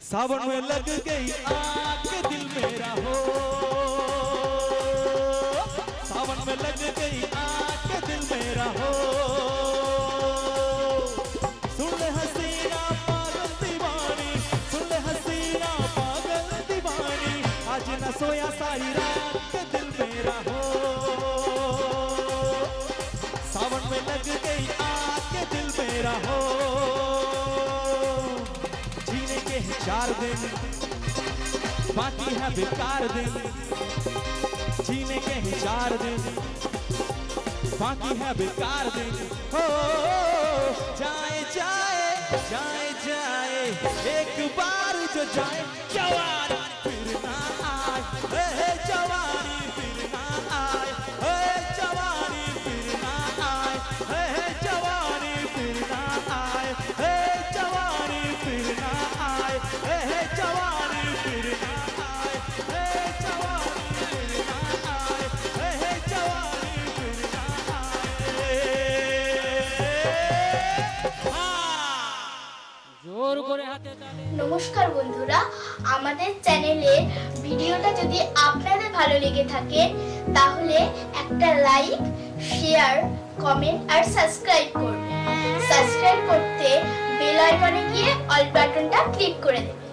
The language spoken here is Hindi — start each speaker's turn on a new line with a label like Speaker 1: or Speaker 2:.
Speaker 1: सावन में लग गई आग दिल मेरा हो, सावन में लग गई आग दिल मेरा हो। सुन ले हसीना पागल दीवानी, सुन ले हसीना पागल दीवानी, आज न सोया सारी रात दिल मेरा हो। सावन में लग गई आग दिल मेरा हो। जीने के 4 दिन बाकी है बेकार दिन, जीने के 4 दिन बाकी है बेकार दिन। हो जाए जाए जाए जाए एक बार जो जाए, जवानी फिर ना आए, जवानी फिर ना आए, जवानी फिर ना आए, जवानी फिर ना आए, जवानी फिर ना आए, जवानी फिर ना आए, जवानी फिर ना आए, जवानी फिर ना आए।
Speaker 2: जोर করে হাতে তালি।
Speaker 3: নমস্কার বন্ধুরা, আমাদের চ্যানেলের ভিডিওটা যদি আপনাদের ভালো লেগে থাকে তাহলে একটা লাইক, শেয়ার, কমেন্ট আর সাবস্ক্রাইব করুন। সাবস্ক্রাইব করতে বেল আইকনে গিয়ে অল বাটনটা ক্লিক করে দেবেন।